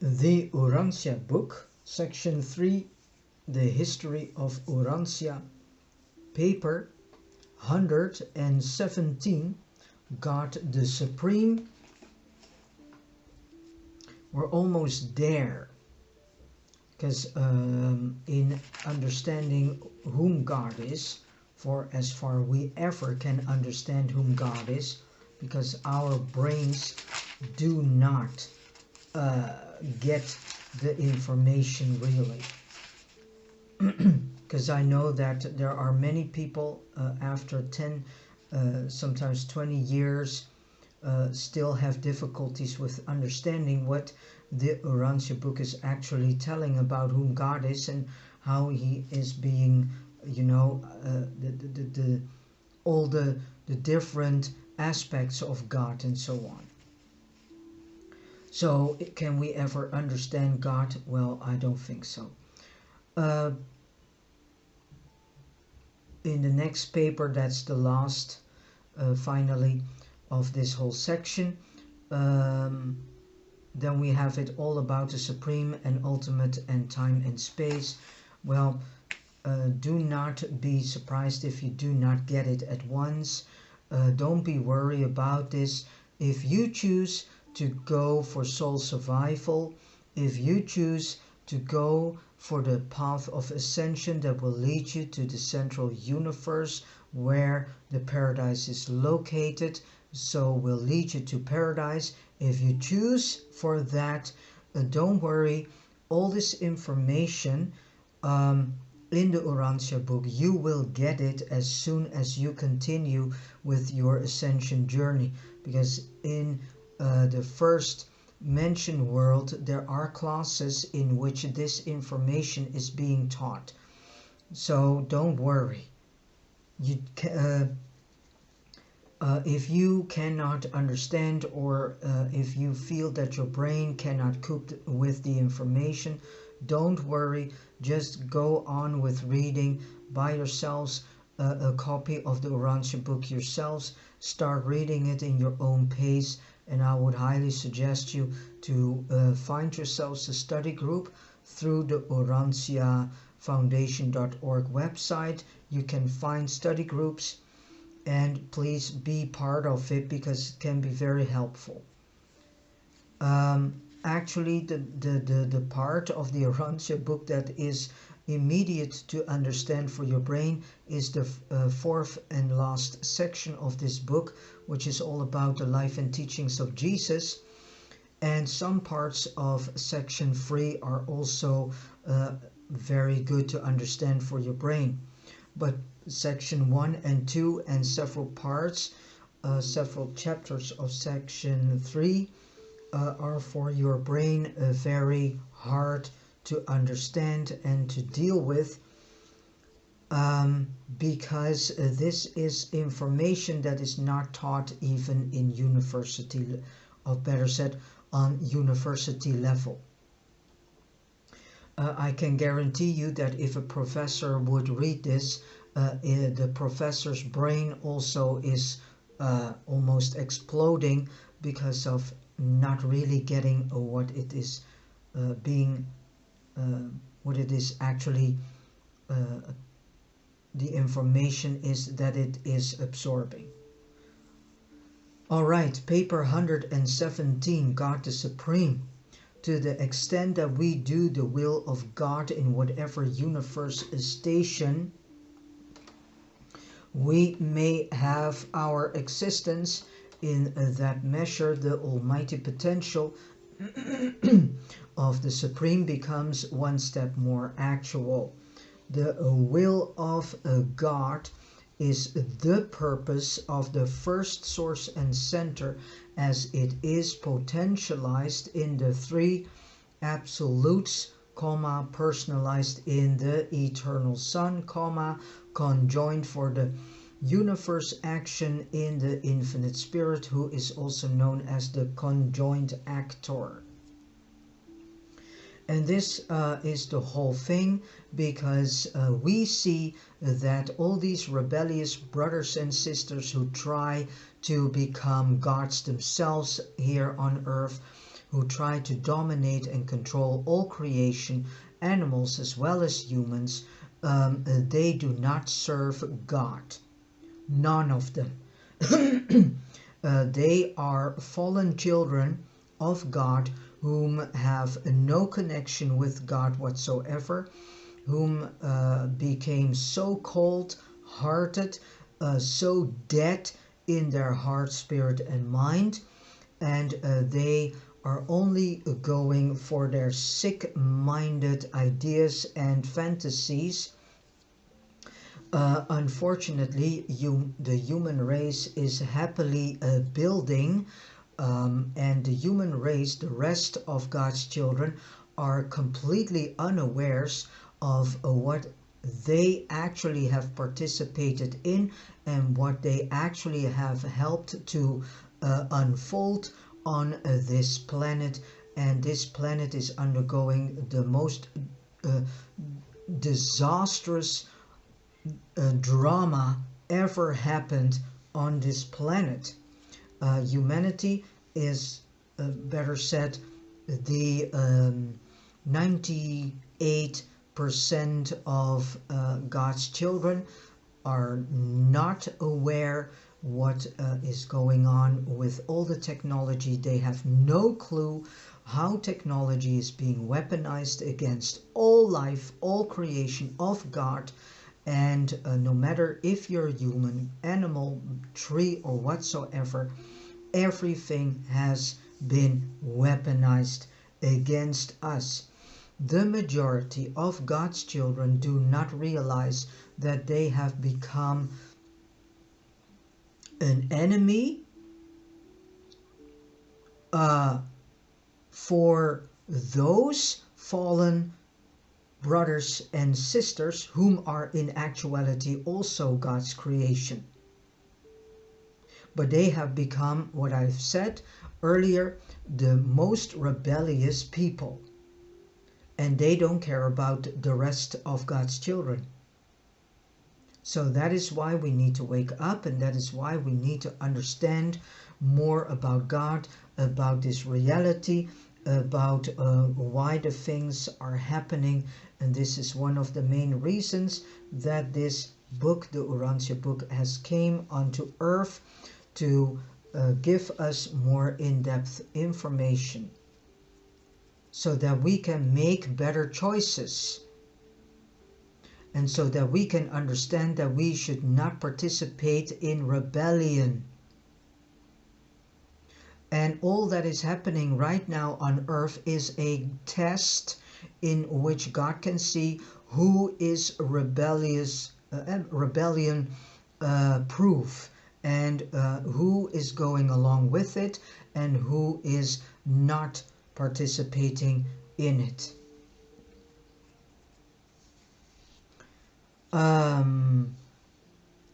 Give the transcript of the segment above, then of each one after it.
The Urantia book, section 3, the history of Urantia, paper 117, God the Supreme. We're almost there, because in understanding whom God is, for as far we ever can understand whom God is, because our brains do not get the information really. Because I know that there are many people after 10, sometimes 20 years still have difficulties with understanding what the Urantia book is actually telling about whom God is and how he is being, all the different aspects of God and so on. So can we ever understand God? Well, I don't think so. In the next paper, that's the last, finally, of this whole section, then we have it all about the supreme and ultimate and time and space. Well, do not be surprised if you do not get it at once. Don't be worried about this. If you choose to go for soul survival, if you choose to go for the path of ascension that will lead you to the central universe where the paradise is located, so will lead you to paradise. If you choose for that, don't worry, all this information in the Urantia book, you will get it as soon as you continue with your ascension journey, because in the first mentioned world there are classes in which this information is being taught. So don't worry. You if you cannot understand, or if you feel that your brain cannot cope with the information, don't worry, just go on with reading. Buy yourselves a copy of the Urantia book yourselves, start reading it in your own pace, and I would highly suggest you to find yourselves a study group through the urantiafoundation.org website. You can find study groups, and please be part of it because it can be very helpful. Actually, the part of the Urantia book that is immediate to understand for your brain is the fourth and last section of this book, which is all about the life and teachings of Jesus. And some parts of section 3 are also very good to understand for your brain. But section 1 and 2 and several parts, several chapters of section 3 are for your brain very hard to understand and to deal with, because this is information that is not taught even in university, or better said, on university level. I can guarantee you that if a professor would read this, the professor's brain also is almost exploding because of not really getting what it is what it is actually, the information is that it is absorbing. Alright, paper 117, God the Supreme. To the extent that we do the will of God in whatever universe station we may have our existence, in that measure the almighty potential of the Supreme becomes one step more actual. The will of God is the purpose of the first source and center, as it is potentialized in the three absolutes, personalized in the eternal Son, conjoined for the universe action in the infinite Spirit, who is also known as the conjoined actor. And this is the whole thing, because we see that all these rebellious brothers and sisters who try to become gods themselves here on earth, who try to dominate and control all creation, animals as well as humans, they do not serve God. None of them. They are fallen children of God whom have no connection with God whatsoever, whom became so cold-hearted, so dead in their heart, spirit, and mind, and they are only going for their sick-minded ideas and fantasies. Unfortunately, the human race is happily building, and the human race, the rest of God's children, are completely unawares of what they actually have participated in and what they actually have helped to unfold on this planet. And this planet is undergoing the most disastrous drama ever happened on this planet. Humanity is, better said, the 98% of God's children are not aware what is going on with all the technology. They have no clue how technology is being weaponized against all life, all creation of God. And no matter if you're human, animal, tree, or whatsoever, everything has been weaponized against us. The majority of God's children do not realize that they have become an enemy for those fallen brothers and sisters whom are in actuality also God's creation. But they have become, what I've said earlier, the most rebellious people. And they don't care about the rest of God's children. So that is why we need to wake up, and that is why we need to understand more about God, about this reality, about why the things are happening. And this is one of the main reasons that this book, the Urantia book, has came onto earth to give us more in-depth information so that we can make better choices, and so that we can understand that we should not participate in rebellion. And all that is happening right now on earth is a test in which God can see who is rebellion proof, and who is going along with it and who is not participating in it.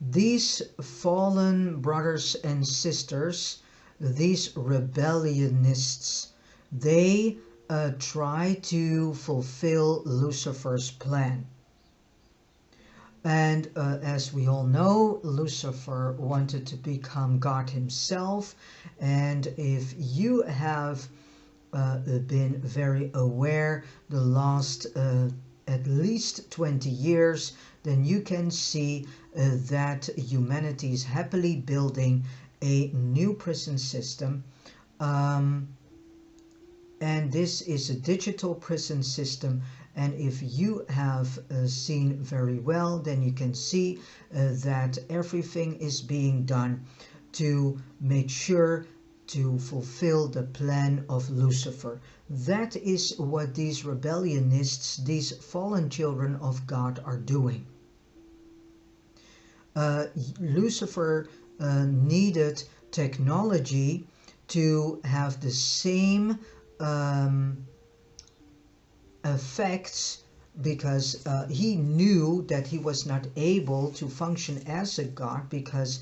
These fallen brothers and sisters, these rebellionists, they try to fulfill Lucifer's plan. And as we all know, Lucifer wanted to become God himself. And if you have been very aware the last at least 20 years, then you can see that humanity is happily building a new prison system. And this is a digital prison system. And if you have seen very well, then you can see that everything is being done to make sure to fulfill the plan of Lucifer. That is what these rebellionists, these fallen children of God, are doing. Lucifer needed technology to have the same effects, because he knew that he was not able to function as a god, because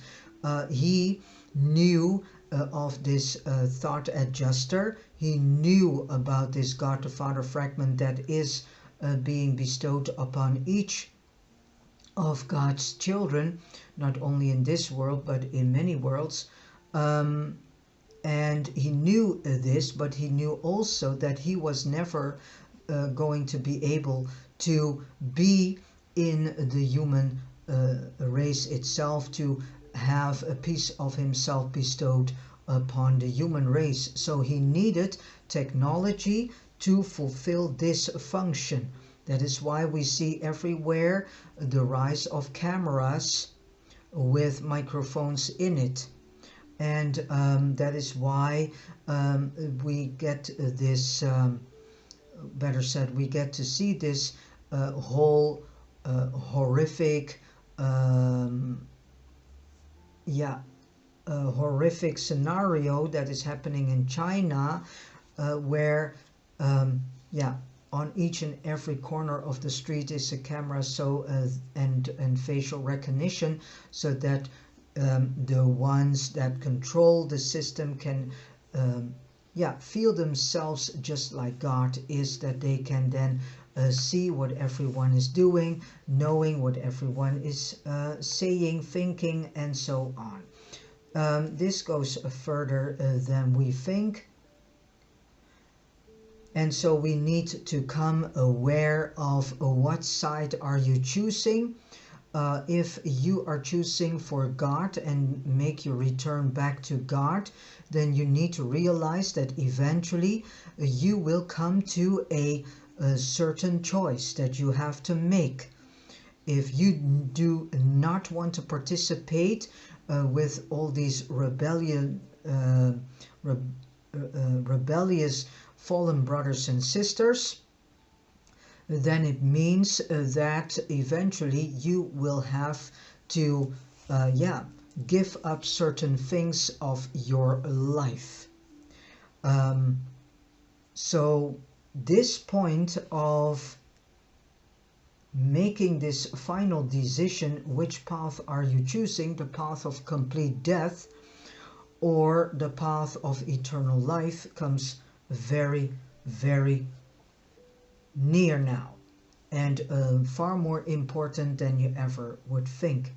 he knew of this thought adjuster. He knew about this God the Father fragment that is being bestowed upon each of God's children, not only in this world but in many worlds. And he knew this, but he knew also that he was never going to be able to be in the human race itself, to have a piece of himself bestowed upon the human race. So he needed technology to fulfill this function. That is why we see everywhere the rise of cameras with microphones in it. And that is why we get this, better said, we get to see this whole horrific, horrific scenario that is happening in China, where on each and every corner of the street is a camera, so and facial recognition, so that the ones that control the system can feel themselves just like God is, that they can then see what everyone is doing, knowing what everyone is saying, thinking, and so on. This goes further than we think. And so we need to come aware of what side are you choosing. If you are choosing for God and make your return back to God, then you need to realize that eventually you will come to a certain choice that you have to make. If you do not want to participate with all these rebellious fallen brothers and sisters, then it means that eventually you will have to give up certain things of your life. So this point of making this final decision, which path are you choosing, the path of complete death or the path of eternal life, comes very, very near now, and far more important than you ever would think.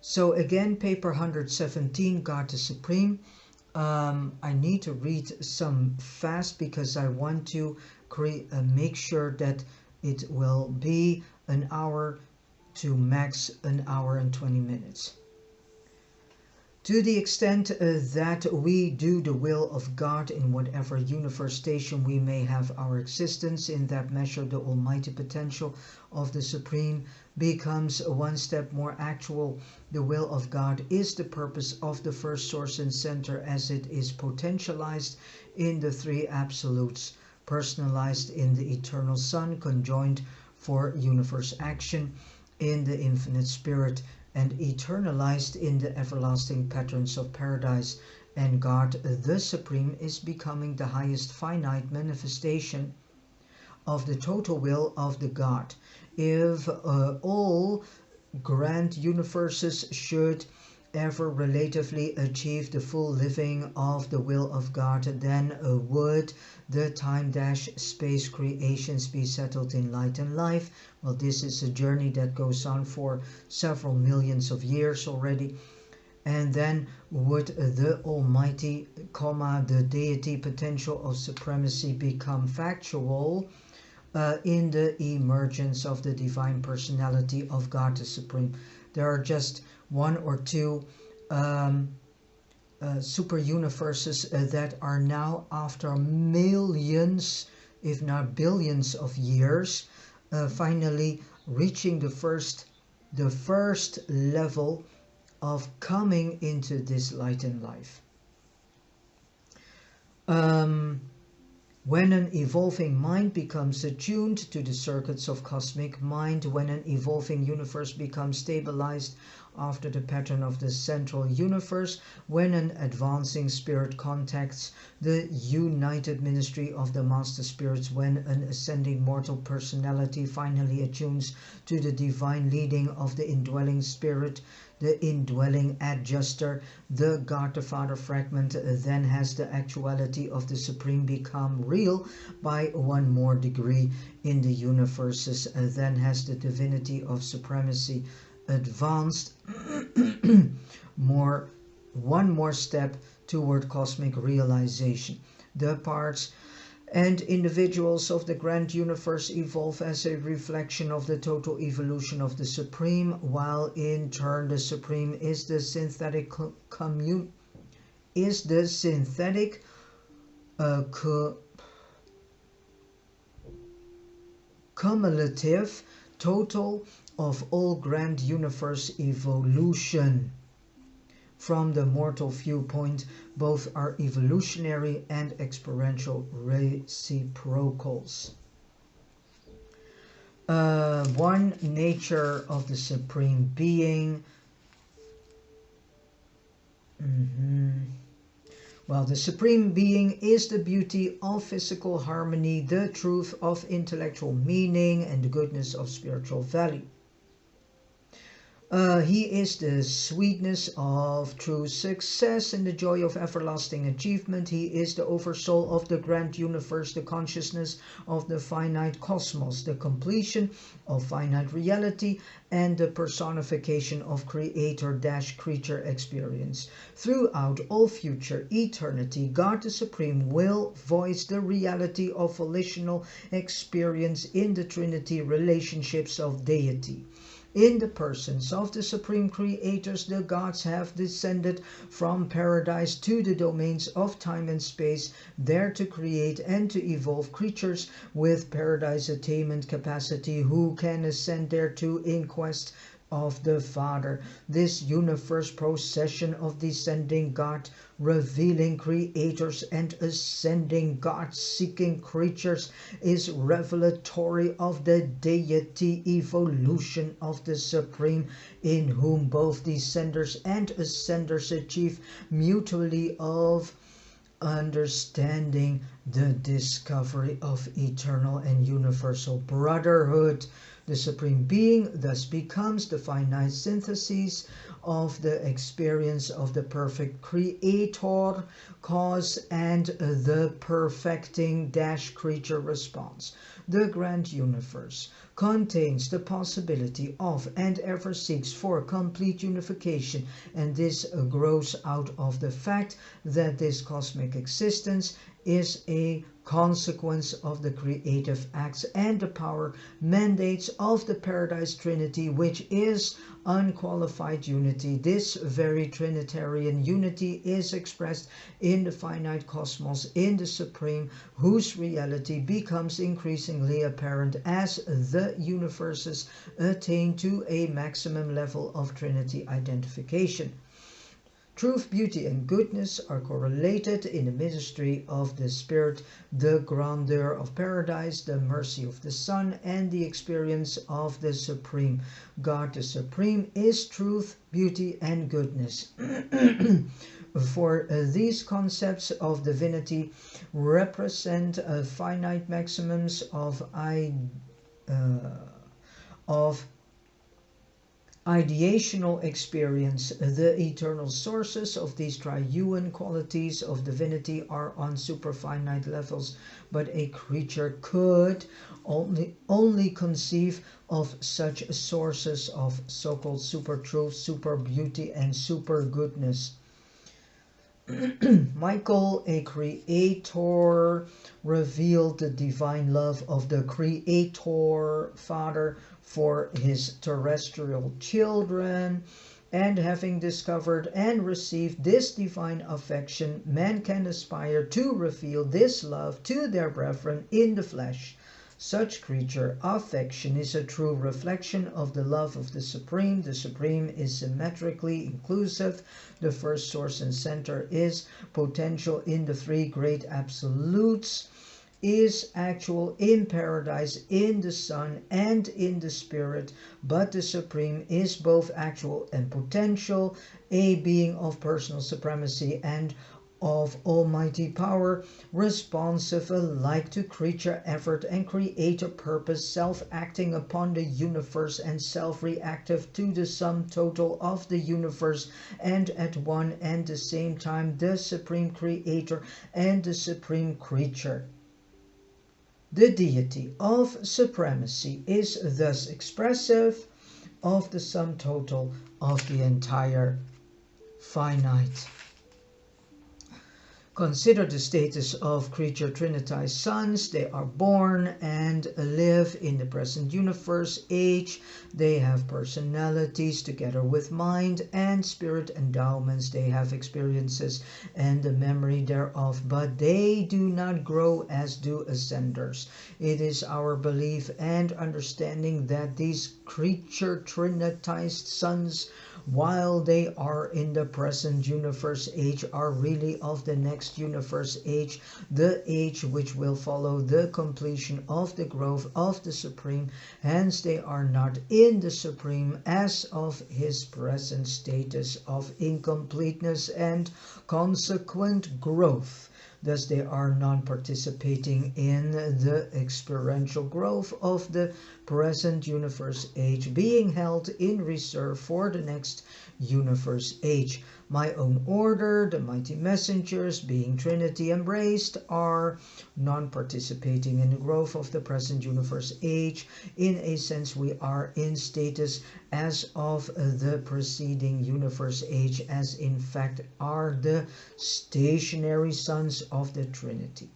So again, paper 117, God the Supreme. I need to read some fast because I want to make sure that it will be an hour to max an hour and 20 minutes. To the extent that we do the will of God in whatever universe station we may have our existence, in that measure the almighty potential of the Supreme becomes one step more actual. The will of God is the purpose of the first source and center, as it is potentialized in the three absolutes, personalized in the eternal Son, conjoined for universe action in the infinite Spirit, and eternalized in the everlasting patterns of paradise. And God the Supreme is becoming the highest finite manifestation of the total will of the God. If all grand universes should ever relatively achieve the full living of the will of God, then would the time-space creations be settled in light and life? Well, this is a journey that goes on for several millions of years already. And then would the almighty, the deity potential of supremacy become factual in the emergence of the divine personality of God the Supreme? There are just one or two super universes that are now, after millions, if not billions of years, finally reaching the first level of coming into this light and life. When an evolving mind becomes attuned to the circuits of cosmic mind, when an evolving universe becomes stabilized after the pattern of the central universe, when an advancing spirit contacts the united ministry of the master spirits, when an ascending mortal personality finally attunes to the divine leading of the indwelling spirit, the indwelling adjuster, the God the Father fragment, then has the actuality of the Supreme become real by one more degree in the universes, then has the divinity of supremacy advanced one more step toward cosmic realization. The parts and individuals of the grand universe evolve as a reflection of the total evolution of the Supreme, while in turn the Supreme is the synthetic cumulative total of all grand universe evolution. From the mortal viewpoint, both are evolutionary and experiential reciprocals. One nature of the Supreme Being. Well, the Supreme Being is the beauty of physical harmony, the truth of intellectual meaning, and the goodness of spiritual value. He is the sweetness of true success and the joy of everlasting achievement. He is the oversoul of the grand universe, the consciousness of the finite cosmos, the completion of finite reality, and the personification of creator-creature experience. Throughout all future eternity, God the Supreme will voice the reality of volitional experience in the Trinity relationships of deity. In the persons of the Supreme Creators, the gods have descended from paradise to the domains of time and space, there to create and to evolve creatures with paradise attainment capacity who can ascend thereto in quest of the Father. This universe procession of descending God, revealing creators, and ascending God, seeking creatures, is revelatory of the deity evolution of the Supreme, in whom both descenders and ascenders achieve mutually of understanding the discovery of eternal and universal brotherhood. The Supreme Being thus becomes the finite synthesis of the experience of the perfect Creator cause and the perfecting creature response. The grand universe contains the possibility of and ever seeks for complete unification, and this grows out of the fact that this cosmic existence is a consequence of the creative acts and the power mandates of the Paradise Trinity, which is unqualified unity. This very Trinitarian unity is expressed in the finite cosmos, in the Supreme, whose reality becomes increasingly apparent as the universes attain to a maximum level of Trinity identification. Truth, beauty, and goodness are correlated in the ministry of the Spirit, the grandeur of paradise, the mercy of the Son, and the experience of the Supreme. God the Supreme is truth, beauty, and goodness. For these concepts of divinity represent finite maximums of ideational experience. The eternal sources of these triune qualities of divinity are on superfinite levels, but a creature could only conceive of such sources of so-called super truth, super beauty, and super goodness. Michael, a creator, revealed the divine love of the Creator Father for his terrestrial children, and having discovered and received this divine affection, man can aspire to reveal this love to their brethren in the flesh. Such creature affection is a true reflection of the love of the Supreme. The Supreme is symmetrically inclusive. The first source and center is potential in the three great absolutes, is actual in paradise, in the Son, and in the Spirit. But the Supreme is both actual and potential, a being of personal supremacy and of almighty power, responsive alike to creature effort and creator purpose, self-acting upon the universe and self-reactive to the sum total of the universe, and at one and the same time the Supreme Creator and the Supreme Creature. The deity of supremacy is thus expressive of the sum total of the entire finite Consider the status of creature trinitized sons. They are born and live in the present universe age. They have personalities together with mind and spirit endowments. They have experiences and the memory thereof, but they do not grow as do ascenders. It is our belief and understanding that these creature trinitized sons, while they are in the present universe age, are really of the next universe age, the age which will follow the completion of the growth of the Supreme. Hence they are not in the Supreme as of his present status of incompleteness and consequent growth. Thus they are non-participating in the experiential growth of the present universe age, being held in reserve for the next universe age. My own order, the mighty messengers, being Trinity embraced, are non-participating in the growth of the present universe age. In a sense, we are in status as of the preceding universe age, as in fact are the stationary sons of the Trinity.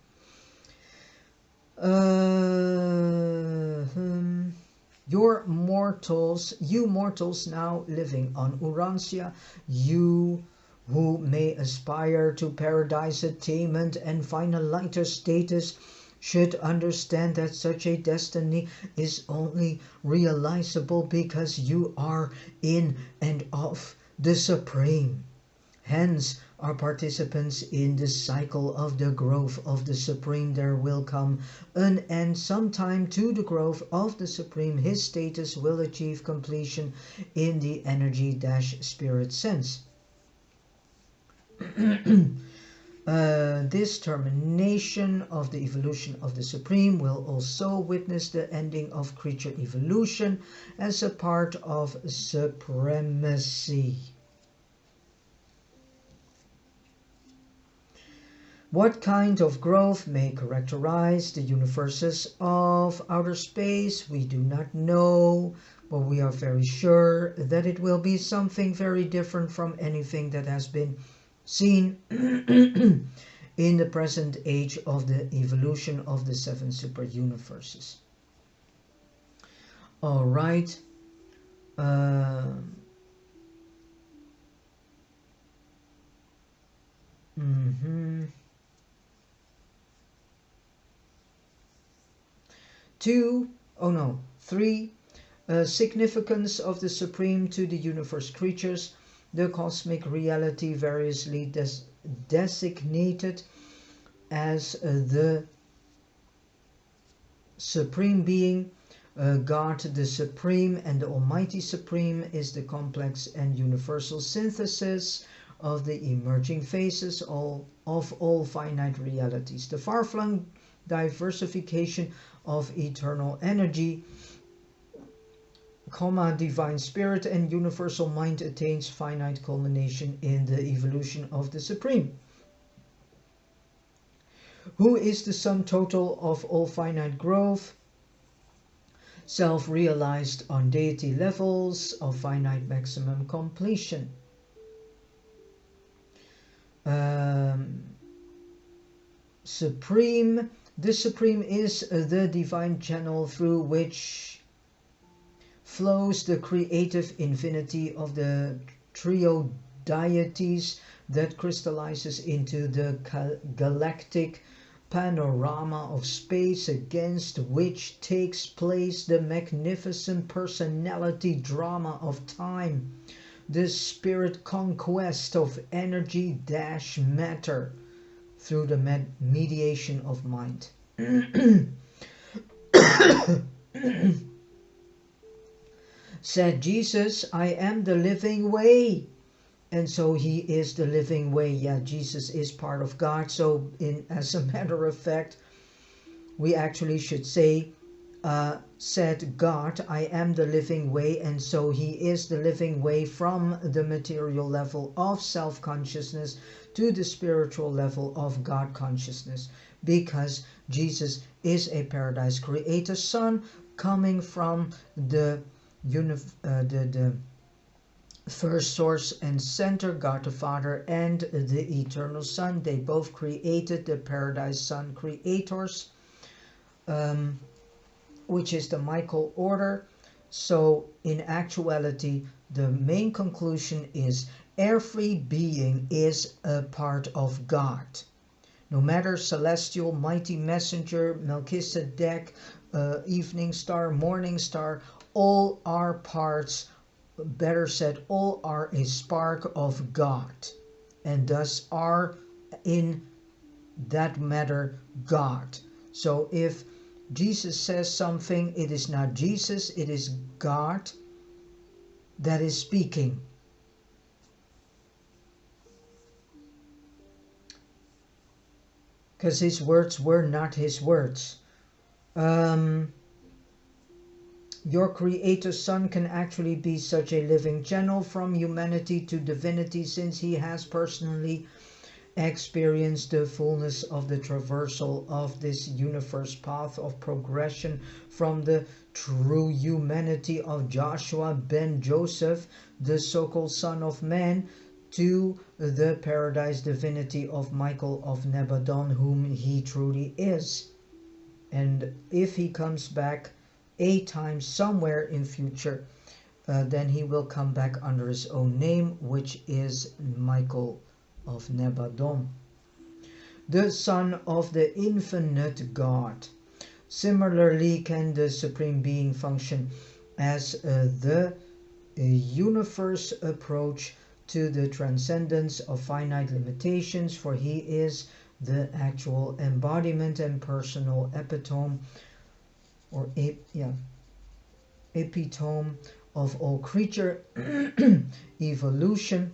You mortals now living on Urantia, you who may aspire to paradise attainment and find a lighter status, should understand that such a destiny is only realizable because you are in and of the Supreme. Hence, are participants in the cycle of the growth of the Supreme. There will come an end sometime to the growth of the Supreme. His status will achieve completion in the energy-spirit sense. This termination of the evolution of the Supreme will also witness the ending of creature evolution as a part of Supremacy. What kind of growth may characterize the universes of outer space? We do not know, but we are very sure that it will be something very different from anything that has been seen in the present age of the evolution of the 7 super universes. All right. Three, significance of the Supreme to the universe creatures. The cosmic reality variously designated as the Supreme Being, God the Supreme and the Almighty Supreme, is the complex and universal synthesis of the emerging phases of all finite realities. The far-flung diversification of eternal energy, divine spirit and universal mind attains finite culmination in the evolution of the Supreme, who is the sum total of all finite growth, self-realized on deity levels of finite maximum completion. Supreme. The Supreme is the divine channel through which flows the creative infinity of the trio deities that crystallizes into the galactic panorama of space, against which takes place the magnificent personality drama of time, the spirit conquest of energy-matter through the mediation of mind. Said Jesus, I am the living way. And so he is the living way. Yeah, Jesus is part of God. So as a matter of fact, we actually should say, said God, I am the living way. And so he is the living way from the material level of self-consciousness to the spiritual level of God consciousness, because Jesus is a paradise creator son coming from the first source and center, God the Father and the eternal Son. They both created the Paradise Son creators, which is the Michael order. So in actuality, the main conclusion is every being is a part of God. No matter celestial, mighty messenger, Melchizedek, evening star, morning star, all are parts, better said, all are a spark of God, and thus are in that matter God. So if Jesus says something, it is not Jesus, it is God that is speaking. Because his words were not his words. Your creator Son can actually be such a living channel from humanity to divinity, since he has personally experienced the fullness of the traversal of this universe path of progression from the true humanity of Joshua ben Joseph, the so-called Son of Man, to the paradise divinity of Michael of Nebadon, whom he truly is. And if he comes back a time somewhere in future, then he will come back under his own name, which is Michael of Nebadon, the Son of the infinite God. Similarly, can the Supreme Being function as the universe approach to the transcendence of finite limitations, for he is the actual embodiment and personal epitome, or epitome of all creature evolution,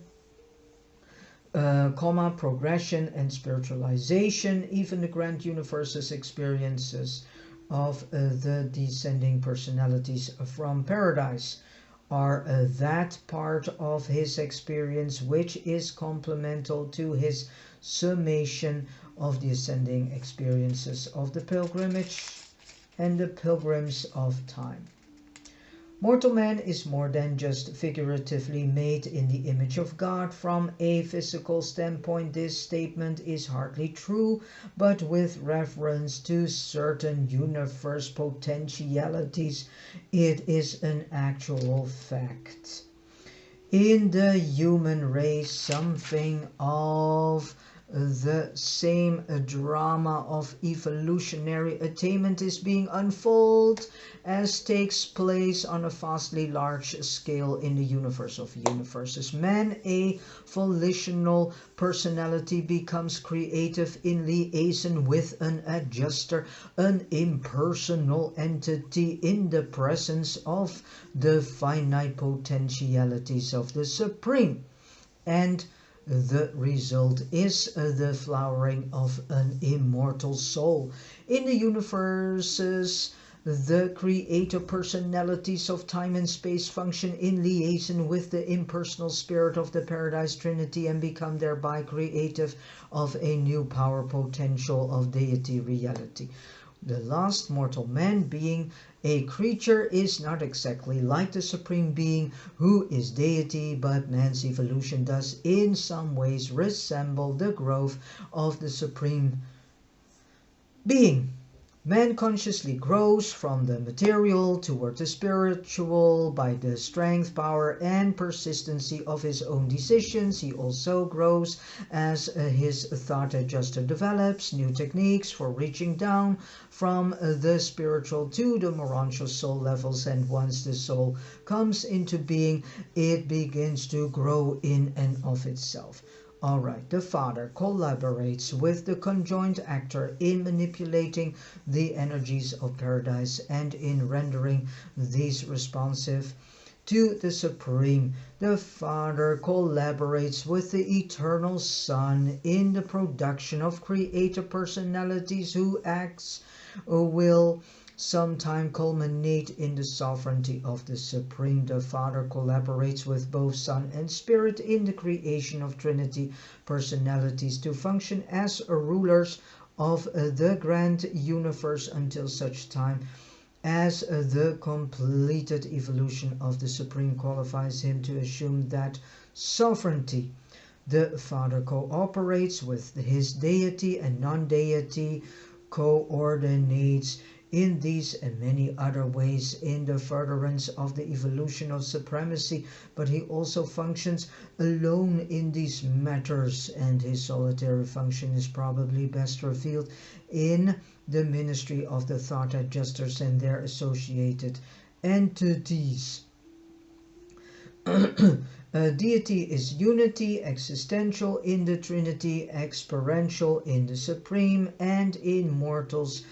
progression and spiritualization. Even the grand universe's experiences of the descending personalities from paradise are that part of his experience which is complemental to his summation of the ascending experiences of the pilgrimage and the pilgrims of time. Mortal man is more than just figuratively made in the image of God. From a physical standpoint, this statement is hardly true, but with reference to certain universe potentialities, it is an actual fact. In the human race, something of the same drama of evolutionary attainment is being unfolded as takes place on a vastly large scale in the universe of universes. Man, a volitional personality, becomes creative in liaison with an adjuster, an impersonal entity in the presence of the finite potentialities of the Supreme. And the result is the flowering of an immortal soul. In the universes, the creator personalities of time and space function in liaison with the impersonal spirit of the Paradise Trinity and become thereby creative of a new power potential of deity reality. The last mortal man, being a creature, is not exactly like the Supreme Being who is deity, but man's evolution does in some ways resemble the growth of the Supreme Being. Man consciously grows from the material toward the spiritual by the strength, power, and persistency of his own decisions. He also grows as his thought adjuster develops new techniques for reaching down from the spiritual to the morontial soul levels, and once the soul comes into being, it begins to grow in and of itself. Alright, the Father collaborates with the conjoined actor in manipulating the energies of paradise and in rendering these responsive to the Supreme. The Father collaborates with the Eternal Son in the production of creator personalities whose acts will sometime culminate in the sovereignty of the Supreme. The Father collaborates with both Son and Spirit in the creation of Trinity personalities to function as rulers of the grand universe until such time as the completed evolution of the Supreme qualifies him to assume that sovereignty. The Father cooperates with his deity and non-deity, coordinates in these and many other ways in the furtherance of the evolution of supremacy, but he also functions alone in these matters, and his solitary function is probably best revealed in the ministry of the thought adjusters and their associated entities. Deity is unity, existential in the Trinity, experiential in the Supreme, and in mortals,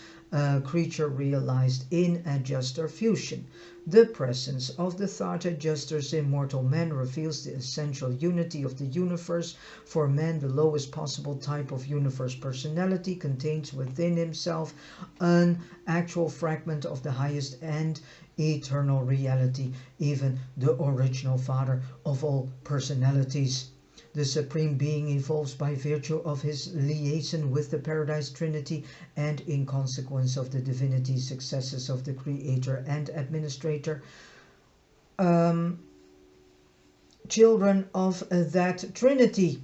creature realized in adjuster fusion. The presence of the thought adjusters in mortal man reveals the essential unity of the universe. For man, the lowest possible type of universe personality contains within himself an actual fragment of the highest and eternal reality, even the original father of all personalities. The Supreme Being evolves by virtue of his liaison with the Paradise Trinity and in consequence of the divinity successes of the Creator and Administrator, children of that Trinity.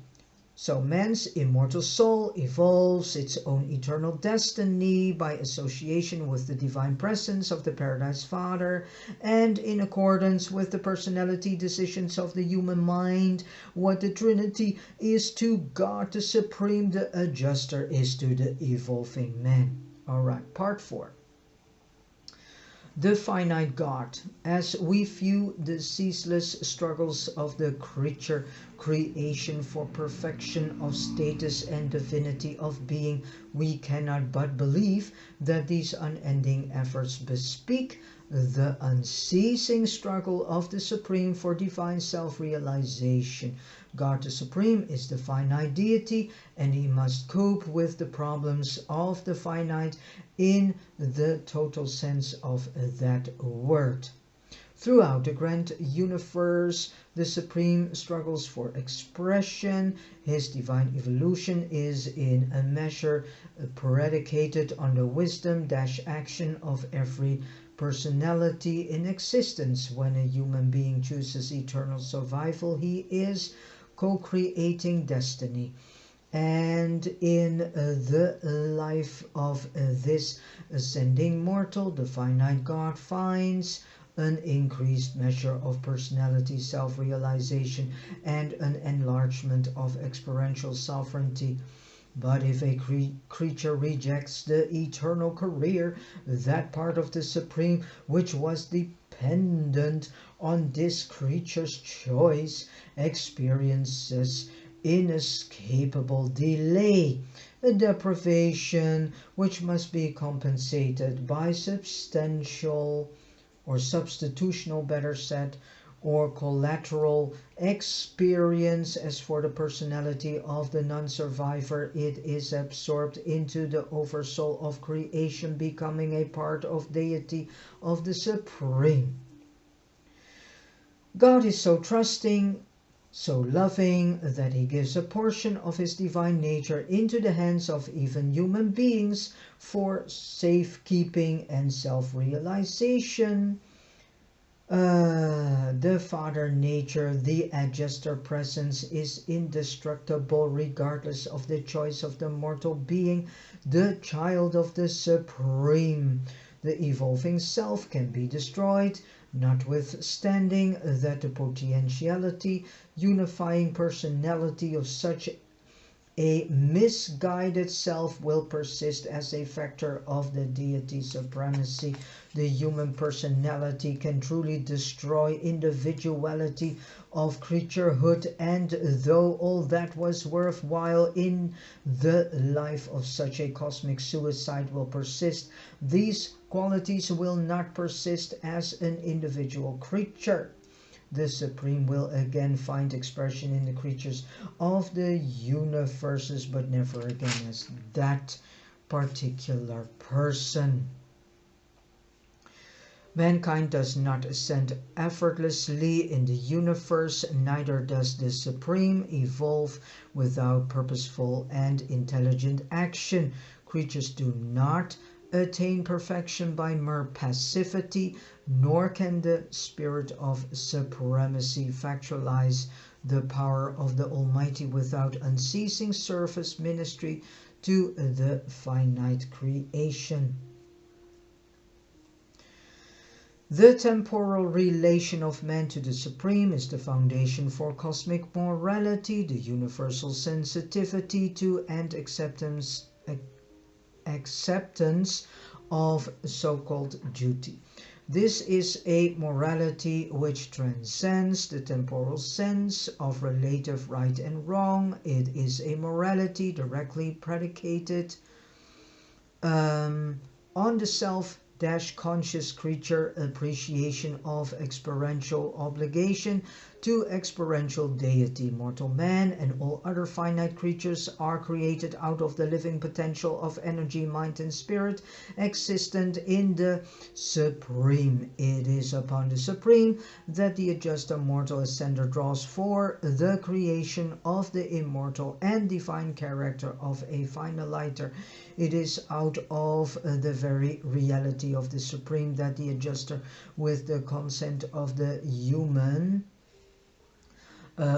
So man's immortal soul evolves its own eternal destiny by association with the divine presence of the Paradise Father, and in accordance with the personality decisions of the human mind. What the Trinity is to God the Supreme, the adjuster is to the evolving man. Alright, part 4. The finite God. As we view the ceaseless struggles of the creature creation for perfection of status and divinity of being, we cannot but believe that these unending efforts bespeak the unceasing struggle of the Supreme for divine self-realization. God the Supreme is the finite deity, and he must cope with the problems of the finite in the total sense of that word. Throughout the grand universe, the Supreme struggles for expression. His divine evolution is in a measure predicated on the wisdom-action of every personality in existence. When a human being chooses eternal survival, he is co-creating destiny. And in the life of this ascending mortal, the finite God finds an increased measure of personality self-realization and an enlargement of experiential sovereignty. But if a creature rejects the eternal career, that part of the Supreme which was dependent on this creature's choice experiences inescapable delay, a deprivation which must be compensated by substantial or substitutional, better said, or collateral experience. As for the personality of the non-survivor, it is absorbed into the oversoul of creation, becoming a part of deity of the Supreme. God is so trusting, so loving, that he gives a portion of his divine nature into the hands of even human beings for safekeeping and self-realization. The Father Nature, the adjuster presence, is indestructible regardless of the choice of the mortal being, the child of the Supreme. The evolving self can be destroyed, notwithstanding that the potentiality, unifying personality of such a misguided self will persist as a factor of the deity supremacy. The human personality can truly destroy individuality of creaturehood, and though all that was worthwhile in the life of such a cosmic suicide will persist, these qualities will not persist as an individual creature. The Supreme will again find expression in the creatures of the universes, but never again as that particular person. Mankind does not ascend effortlessly in the universe, neither does the Supreme evolve without purposeful and intelligent action. Creatures do not attain perfection by mere passivity, nor can the spirit of supremacy factualize the power of the Almighty without unceasing service ministry to the finite creation. The temporal relation of man to the Supreme is the foundation for cosmic morality, the universal sensitivity to and acceptance of so-called duty. This is a morality which transcends the temporal sense of relative right and wrong. It is a morality directly predicated on the self-conscious creature appreciation of experiential obligation to experiential deity. Mortal man and all other finite creatures are created out of the living potential of energy, mind and spirit existent in the Supreme. It is upon the Supreme that the adjuster mortal ascender draws for the creation of the immortal and divine character of a finaliter. It is out of the very reality of the Supreme that the adjuster, with the consent of the human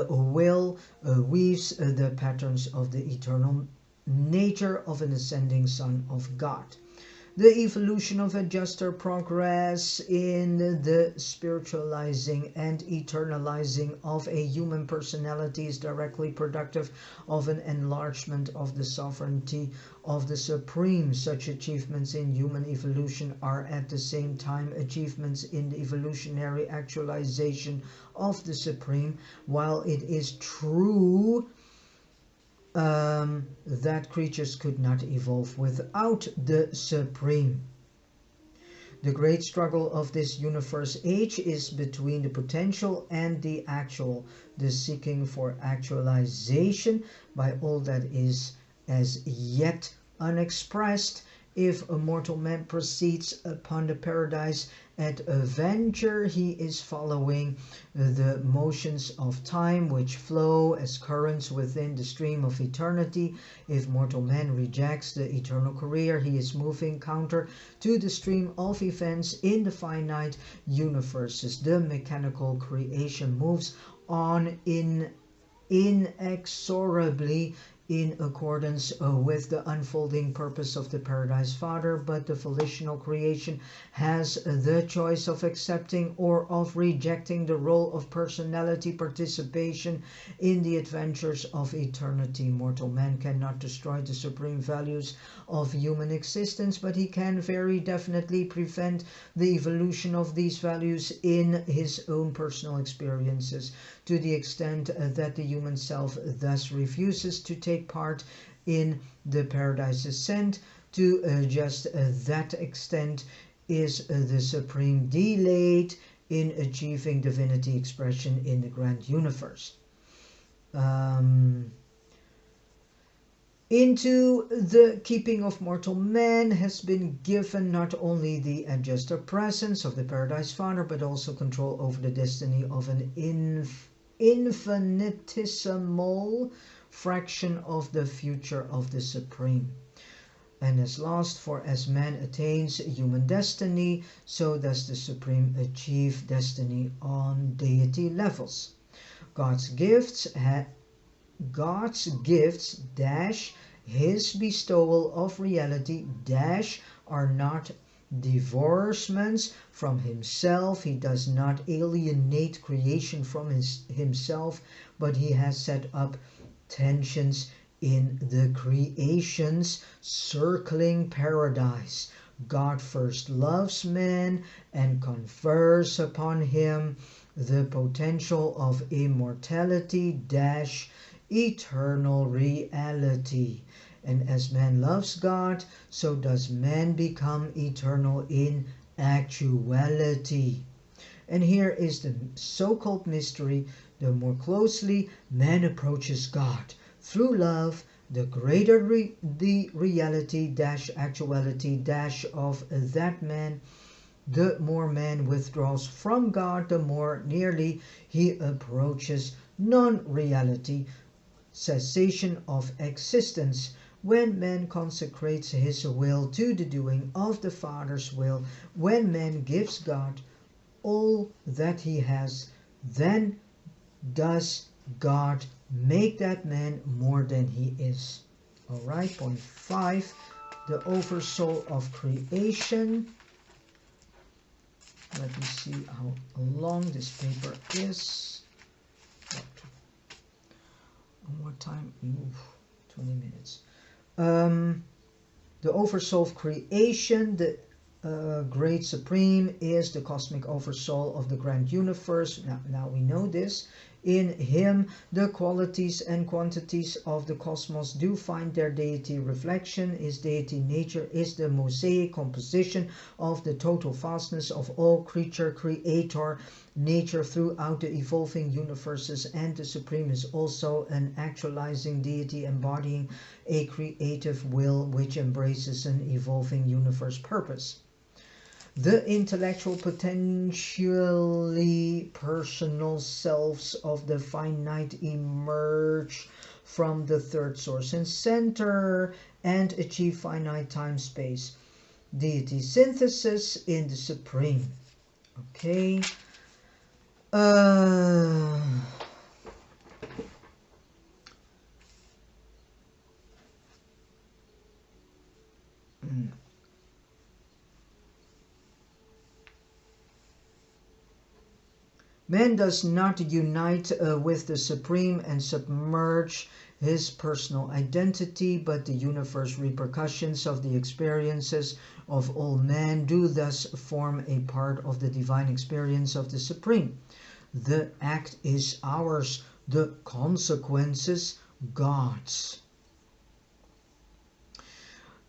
will, weaves the patterns of the eternal nature of an ascending Son of God. The evolution of adjuster progress in the spiritualizing and eternalizing of a human personality is directly productive of an enlargement of the sovereignty of the Supreme. Such achievements in human evolution are at the same time achievements in the evolutionary actualization of the Supreme. While it is true that creatures could not evolve without the Supreme, the great struggle of this universe age is between the potential and the actual, the seeking for actualization by all that is as yet unexpressed. If a mortal man proceeds upon the paradise adventure, he is following the motions of time which flow as currents within the stream of eternity. If mortal man rejects the eternal career, he is moving counter to the stream of events in the finite universes. The mechanical creation moves on inexorably in accordance with the unfolding purpose of the Paradise Father, but the volitional creation has the choice of accepting or of rejecting the role of personality participation in the adventures of eternity. Mortal man cannot destroy the supreme values of human existence, but he can very definitely prevent the evolution of these values in his own personal experiences. To the extent that the human self thus refuses to take part in the paradise ascent, to just that extent is the Supreme delayed in achieving divinity expression in the grand universe. Into the keeping of mortal man has been given not only the adjuster presence of the Paradise Father, but also control over the destiny of an infinitesimal fraction of the future of the Supreme. And as last, for as man attains human destiny, so does the Supreme achieve destiny on deity levels. God's gifts dash his bestowal of reality dash are not divorcements from himself. He does not alienate creation from himself, but he has set up tensions in the creation's circling paradise. God first loves man and confers upon him the potential of immortality dash eternal reality. And as man loves God, so does man become eternal in actuality. And here is the so-called mystery. The more closely man approaches God through love, the greater the reality dash actuality dash of that man. The more man withdraws from God, the more nearly he approaches non-reality, cessation of existence. when man consecrates his will to the doing of the Father's will, when man gives God all that he has, then does God make that man more than he is. Alright, point 5, the oversoul of creation. Let me see how long this paper is. One more time. 20 minutes. The oversoul of creation, the great supreme, is the cosmic oversoul of the grand universe. Now we know this. In him, the qualities and quantities of the cosmos do find their deity reflection. His deity nature is the mosaic composition of the total vastness of all creature creator nature throughout the evolving universes, and the supreme is also an actualizing deity embodying a creative will which embraces an evolving universe purpose. The intellectual potentially personal selves of the finite emerge from the third source and center and achieve finite time-space. Deity synthesis in the supreme. Okay. Man does not unite with the Supreme and submerge his personal identity, but the universe repercussions of the experiences of all men do thus form a part of the divine experience of the Supreme. The act is ours, the consequences God's.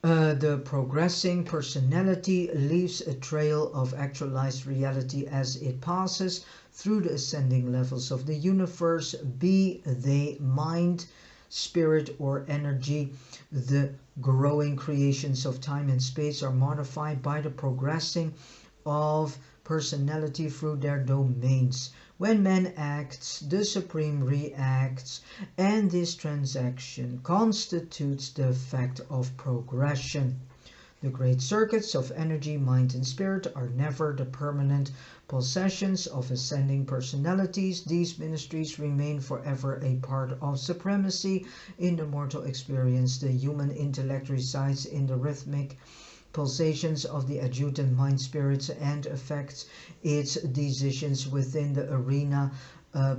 The progressing personality leaves a trail of actualized reality as it passes through the ascending levels of the universe, be they mind, spirit, or energy. The growing creations of time and space are modified by the progressing of personality through their domains. When man acts, the Supreme reacts, and this transaction constitutes the fact of progression. The great circuits of energy, mind, and spirit are never the permanent possessions of ascending personalities. These ministries remain forever a part of supremacy. In the mortal experience, the human intellect resides in the rhythmic pulsations of the adjutant mind spirits and affects its decisions within the arena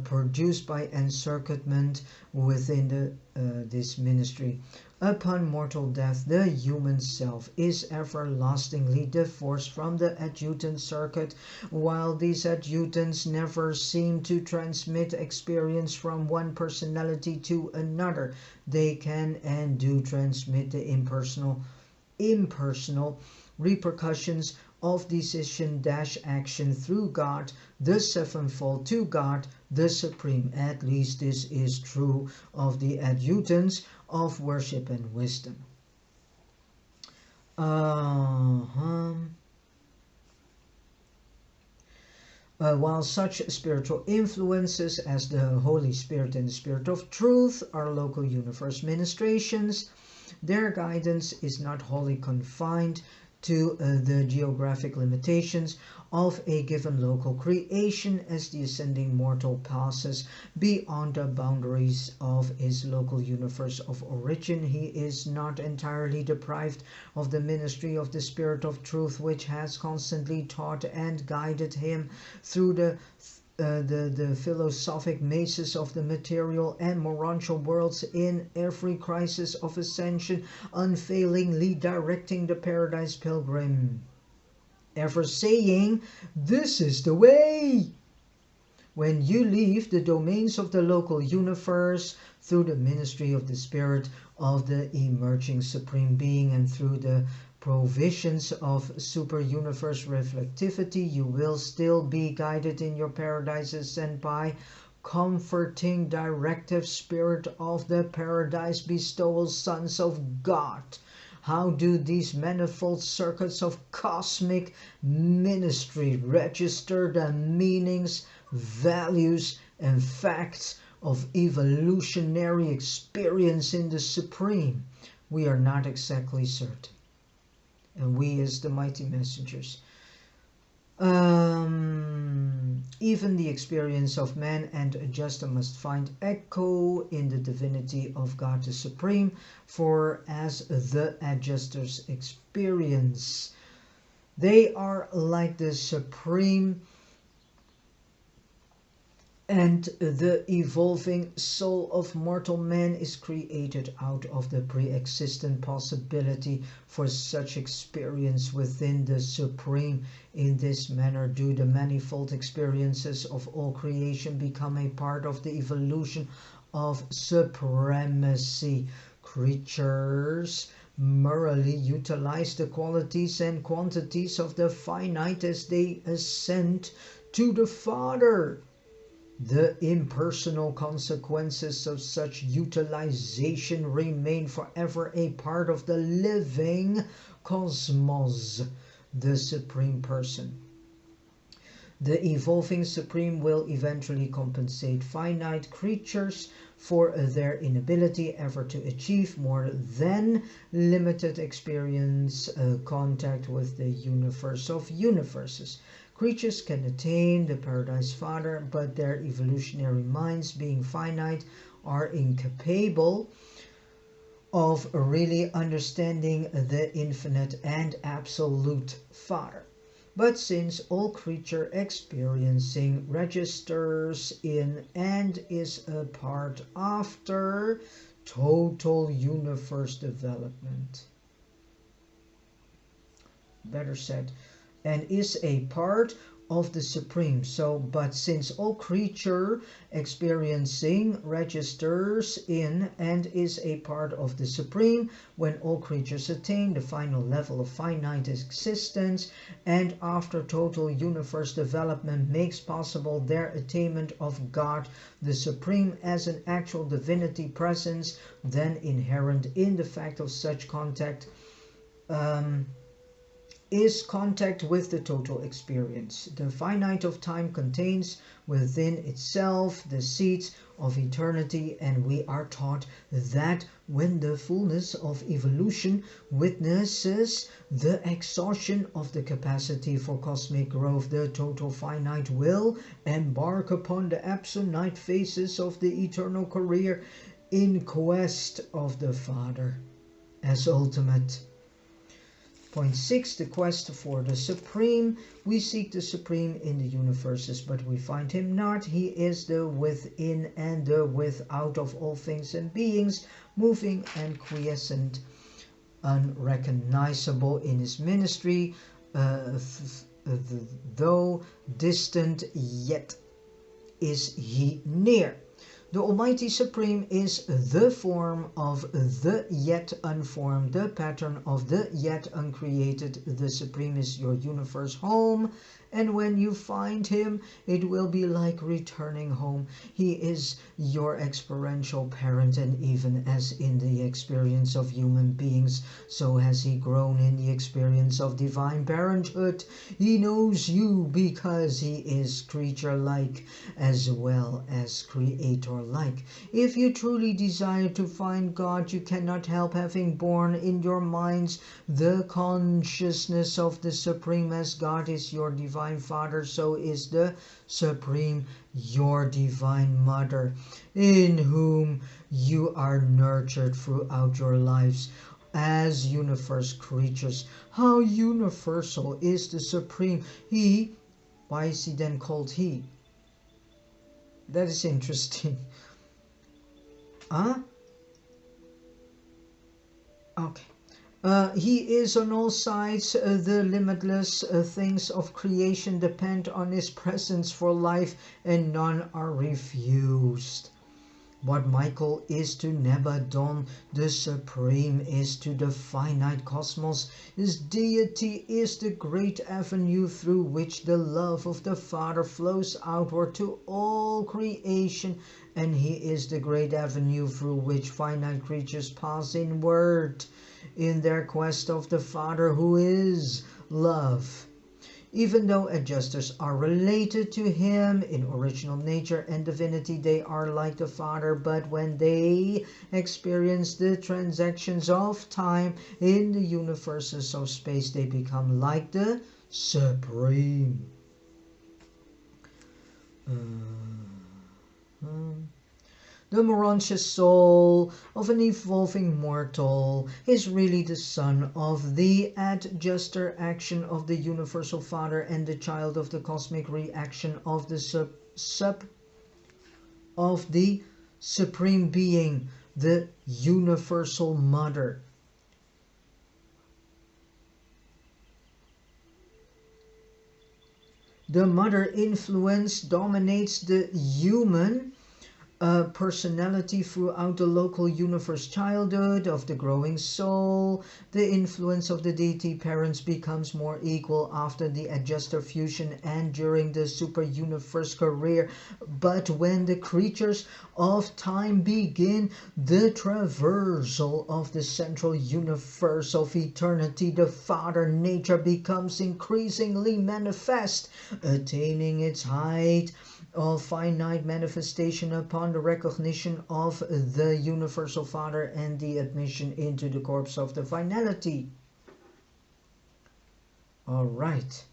produced by encircuitment within this ministry. Upon mortal death, the human self is everlastingly divorced from the adjutant circuit, while these adjutants never seem to transmit experience from one personality to another. They can and do transmit the impersonal repercussions of decision-action through God, the sevenfold, to God, the Supreme. At least this is true of the adjutants of worship and wisdom. While such spiritual influences as the Holy Spirit and the Spirit of Truth are local universe ministrations, their guidance is not wholly confined to the geographic limitations of a given local creation. As the ascending mortal passes beyond the boundaries of his local universe of origin, he is not entirely deprived of the ministry of the Spirit of Truth, which has constantly taught and guided him through the philosophic mazes of the material and moral worlds in every crisis of ascension, unfailingly directing the paradise pilgrim, ever saying, "This is the way." When you leave the domains of the local universe through the ministry of the Spirit of the emerging Supreme Being and through the provisions of super-universe reflectivity, you will still be guided in your paradises and by comforting directive spirit of the paradise bestowal sons of God. How do these manifold circuits of cosmic ministry register the meanings, values, and facts of evolutionary experience in the Supreme? We are not exactly certain. And we as the mighty messengers. Even the experience of man and adjuster must find echo in the divinity of God the Supreme, for as the adjusters experience, they are like the Supreme, and the evolving soul of mortal man is created out of the pre-existent possibility for such experience within the Supreme. In this manner do the manifold experiences of all creation become a part of the evolution of supremacy. Creatures morally utilize the qualities and quantities of the finite as they ascend to the Father. The impersonal consequences of such utilization remain forever a part of the living cosmos, the Supreme Person. The evolving Supreme will eventually compensate finite creatures for their inability ever to achieve more than limited experience contact with the universe of universes. Creatures can attain the Paradise Father, but their evolutionary minds, being finite, are incapable of really understanding the infinite and absolute Father. But since all creature experiencing registers in and is a part after total universe development, better said, and is a part of the Supreme. But since all creature experiencing registers in and is a part of the Supreme, when all creatures attain the final level of finite existence and after total universe development makes possible their attainment of God the Supreme as an actual divinity presence, then inherent in the fact of such contact is contact with the total experience. The finite of time contains within itself the seeds of eternity, and we are taught that when the fullness of evolution witnesses the exhaustion of the capacity for cosmic growth, the total finite will embark upon the absolute phases of the eternal career in quest of the Father as ultimate. Point 6. The quest for the Supreme. We seek the Supreme in the universes, but we find him not. He is the within and the without of all things and beings, moving and quiescent, unrecognizable in his ministry, though distant, yet is he near. The Almighty Supreme is the form of the yet unformed, the pattern of the yet uncreated. The Supreme is your universe home, and when you find him, it will be like returning home. He is your experiential parent, and even as in the experience of human beings, so has he grown in the experience of divine parenthood. He knows you because he is creature-like as well as creator-like. If you truly desire to find God, you cannot help having born in your minds the consciousness of the Supreme. As God is your divine Father, so is the Supreme your divine Mother, in whom you are nurtured throughout your lives as universe creatures. How universal is the Supreme? He, why is he then called he? That is interesting. Huh? Okay. He is on all sides. The limitless things of creation depend on his presence for life, and none are refused. What Michael is to Nebadon, the Supreme is to the finite cosmos. His deity is the great avenue through which the love of the Father flows outward to all creation, and he is the great avenue through which finite creatures pass inward in their quest of the Father, who is love. Even though adjusters are related to him in original nature and divinity, they are like the Father, but when they experience the transactions of time in the universes of space, they become like the Supreme. The Morontius soul of an evolving mortal is really the son of the adjuster action of the Universal Father and the child of the cosmic reaction of the Supreme Being, the Universal Mother. The mother influence dominates the human personality throughout the local universe childhood of the growing soul. The influence of the deity parents becomes more equal after the adjuster fusion and during the super universe career. But when the creatures of time begin the traversal of the central universe of eternity, the Father nature becomes increasingly manifest, attaining its height of finite manifestation upon the recognition of the Universal Father and the admission into the corpse of the finality. All right.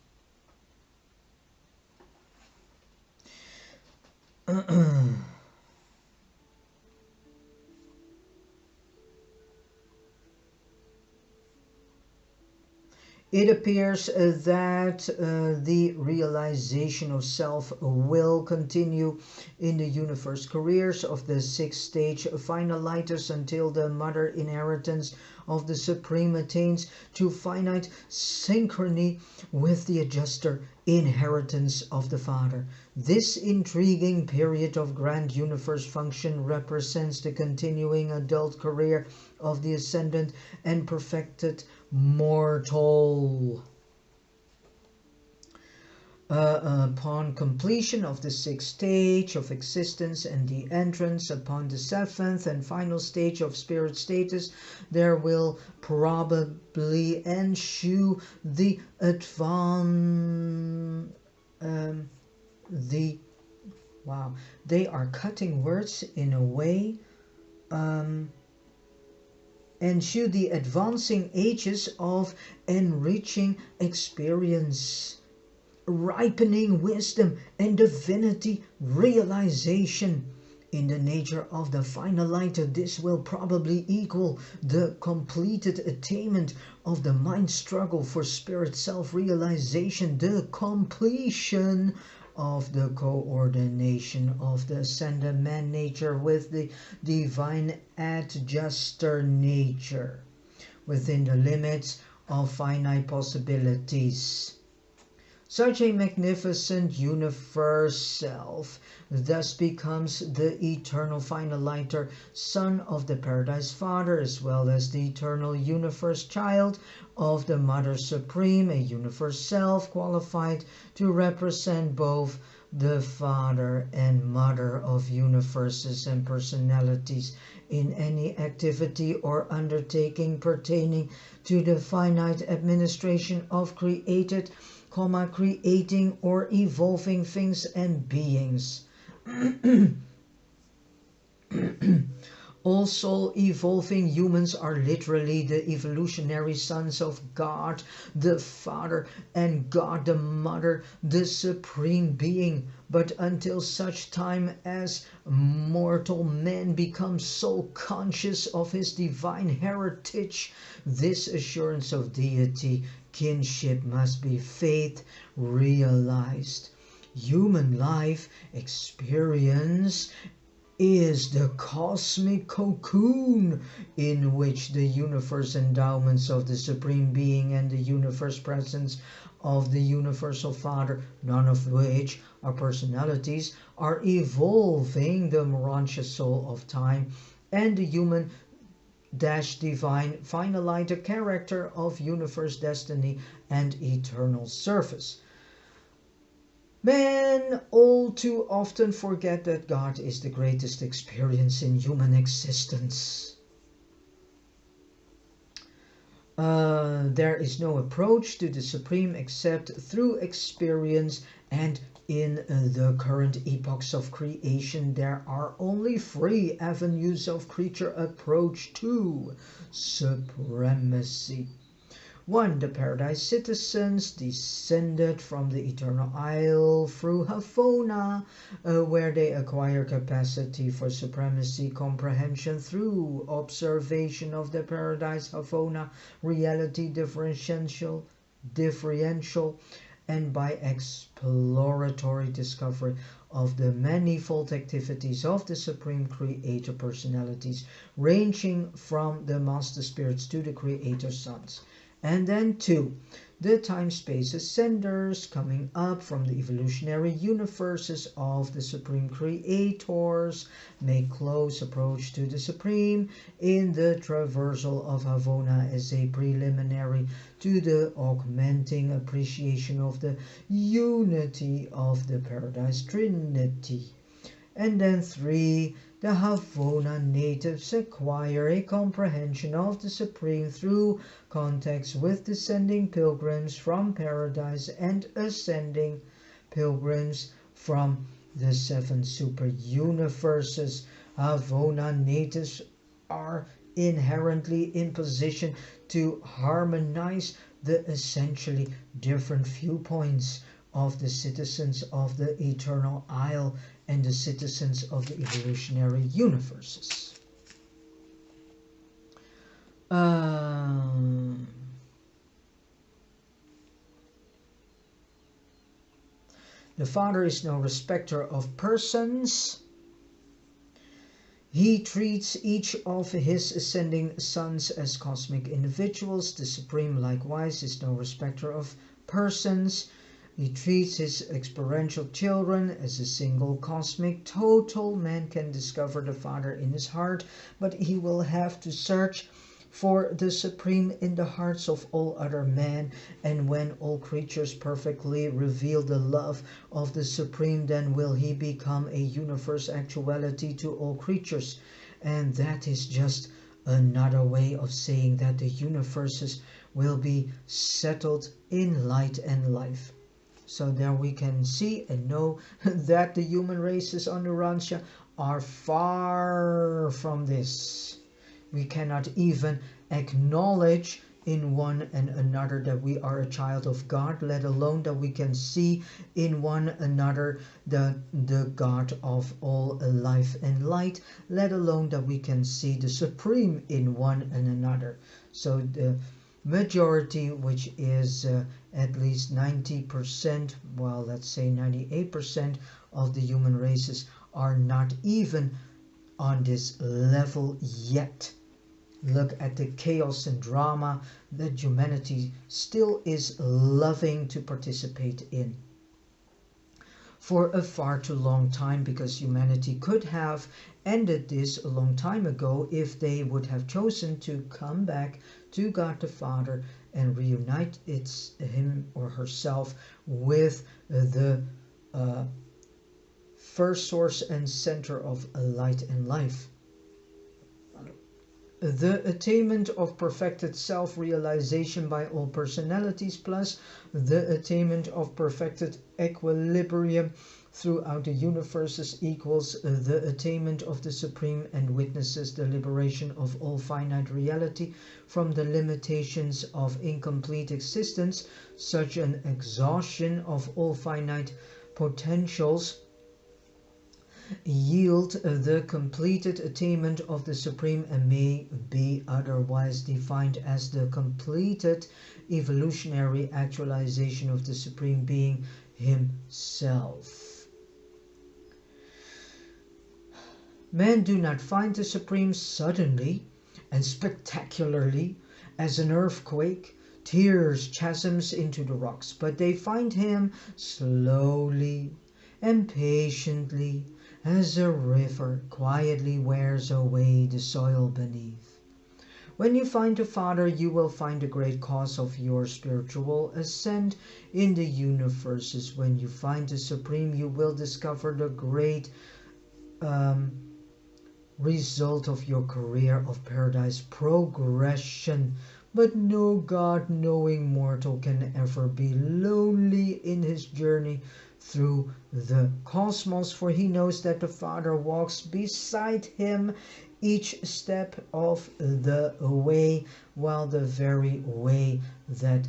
It appears that the realization of self will continue in the universe careers of the sixth stage finaliters until the mother inheritance of the Supreme attains to finite synchrony with the adjuster inheritance of the Father. This intriguing period of grand universe function represents the continuing adult career of the ascendant and perfected mortal. Upon completion of the sixth stage of existence and the entrance upon the seventh and final stage of spirit status, there will probably ensue the they are cutting words in a way. Ensue the advancing ages of enriching experience, ripening wisdom and divinity realization. In the nature of the finaliter, this will probably equal the completed attainment of the mind struggle for spirit self-realization, the completion of the coordination of the ascended man nature with the divine adjuster nature within the limits of finite possibilities. Such a magnificent universe self thus becomes the eternal finaliter, son of the Paradise Father, as well as the eternal universe child of the Mother Supreme, a universe self qualified to represent both the Father and Mother of universes and personalities in any activity or undertaking pertaining to the finite administration of created, creating or evolving things and beings. All soul-evolving humans are literally the evolutionary sons of God the Father and God the Mother, the Supreme Being. But until such time as mortal man becomes so conscious of his divine heritage, this assurance of deity kinship must be faith realized. Human life experience is the cosmic cocoon in which the universe endowments of the Supreme Being and the universe presence of the Universal Father, none of which are personalities, are evolving the Morontius soul of time and the human divine finaliter character of universe destiny and eternal service. Men all too often forget that God is the greatest experience in human existence. There is no approach to the Supreme except through experience, and in the current epochs of creation there are only 3 avenues of creature approach to supremacy. 1. The Paradise Citizens descended from the Eternal Isle through Havona, where they acquire capacity for supremacy comprehension through observation of the Paradise Havona reality differential, and by exploratory discovery of the manifold activities of the Supreme Creator personalities, ranging from the Master Spirits to the Creator Sons. And then 2. The time-space ascenders coming up from the evolutionary universes of the Supreme Creators make close approach to the Supreme in the traversal of Havona as a preliminary to the augmenting appreciation of the unity of the Paradise Trinity. And then 3. The Havona natives acquire a comprehension of the Supreme through contacts with descending pilgrims from paradise and ascending pilgrims from the 7 super universes. Havona natives are inherently in position to harmonize the essentially different viewpoints of the citizens of the Eternal Isle and the citizens of the evolutionary universes. The Father is no respecter of persons. He treats each of his ascending sons as cosmic individuals. The Supreme likewise is no respecter of persons. He treats his experiential children as a single cosmic total. Man can discover the Father in his heart, but he will have to search for the Supreme in the hearts of all other men. And when all creatures perfectly reveal the love of the Supreme, then will he become a universe actuality to all creatures. And that is just another way of saying that the universes will be settled in light and life. So there we can see and know that the human races on Urantia are far from this. We cannot even acknowledge in one and another that we are a child of God, let alone that we can see in one another the God of all life and light, let alone that we can see the Supreme in one and another. So the majority, which is at least 90%, well, let's say 98% of the human races are not even on this level yet. Look at the chaos and drama that humanity still is loving to participate in for a far too long time, because humanity could have ended this a long time ago if they would have chosen to come back to God the Father and reunite him or herself with the first source and center of light and life. The attainment of perfected self-realization by all personalities, plus the attainment of perfected equilibrium throughout the universes, equals the attainment of the Supreme and witnesses the liberation of all finite reality from the limitations of incomplete existence. Such an exhaustion of all finite potentials yield the completed attainment of the Supreme and may be otherwise defined as the completed evolutionary actualization of the Supreme Being himself. Men do not find the Supreme suddenly and spectacularly as an earthquake tears chasms into the rocks, but they find him slowly and patiently, as a river quietly wears away the soil beneath. When you find the Father, you will find the great cause of your spiritual ascent in the universes. When you find the Supreme, you will discover the great result of your career of paradise progression. But no God-knowing mortal can ever be lonely in his journey through the cosmos, for he knows that the Father walks beside him each step of the way, while the very way that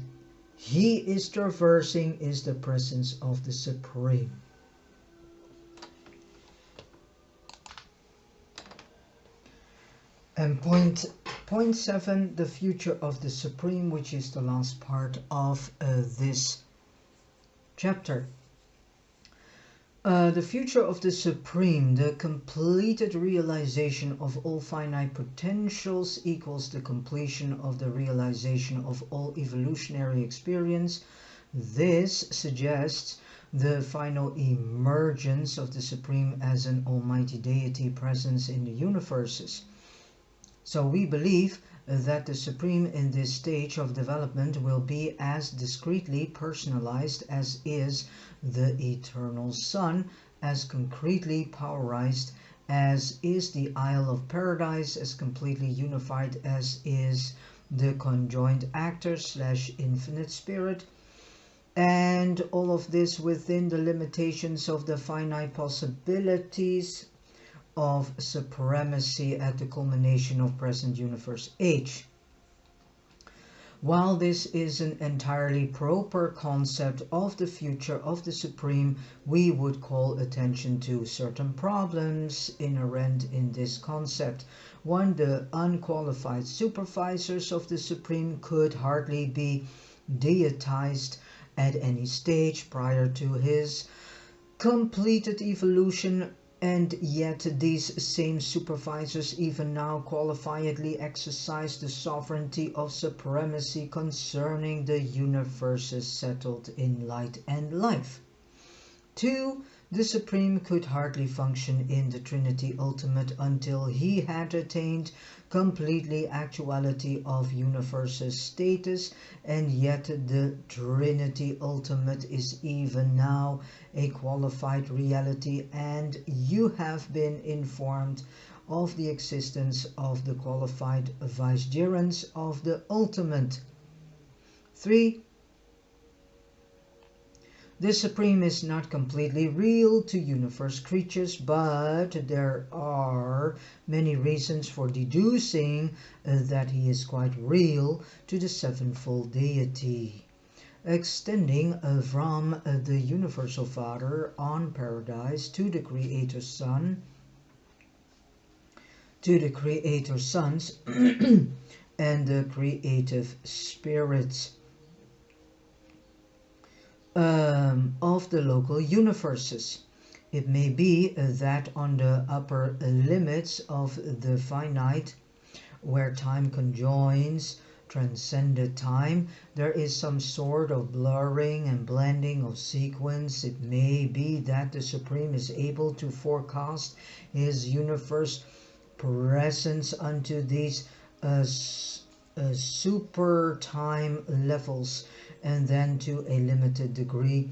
he is traversing is the presence of the Supreme. And point 7, the future of the Supreme, which is the last part of this chapter. The future of the Supreme, the completed realization of all finite potentials equals the completion of the realization of all evolutionary experience. This suggests the final emergence of the Supreme as an almighty deity presence in the universes. So we believe that the Supreme in this stage of development will be as discretely personalized as is the eternal Sun, as concretely powerized as is the Isle of Paradise, as completely unified as is the conjoined actor / infinite spirit, and all of this within the limitations of the finite possibilities of supremacy at the culmination of present universe age. While this is an entirely proper concept of the future of the Supreme, we would call attention to certain problems inherent in this concept. One, the unqualified supervisors of the Supreme could hardly be deitized at any stage prior to his completed evolution, and yet these same supervisors even now qualifiedly exercise the sovereignty of supremacy concerning the universes settled in light and life. 2. The Supreme could hardly function in the Trinity Ultimate until he had attained completely actuality of universe's status, and yet the Trinity Ultimate is even now a qualified reality, and you have been informed of the existence of the qualified vicegerents of the Ultimate. 3. The Supreme is not completely real to universe creatures, but there are many reasons for deducing that he is quite real to the sevenfold deity, extending from the Universal Father on Paradise to the Creator Son, to the Creator Sons, and the Creative Spirits of the local universes. It may be that on the upper limits of the finite, where time conjoins transcended time, there is some sort of blurring and blending of sequence. It may be that the Supreme is able to forecast his universe presence unto these super time levels, and then to a limited degree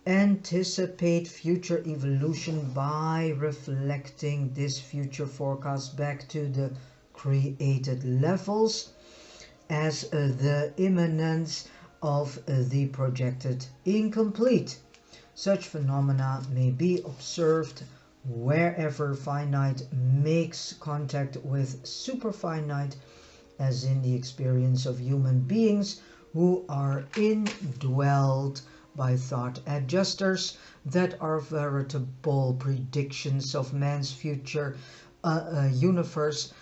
anticipate future evolution by reflecting this future forecast back to the created levels as the immanence of the projected incomplete. Such phenomena may be observed wherever finite makes contact with superfinite, as in the experience of human beings who are indwelled by thought adjusters that are veritable predictions of man's future universe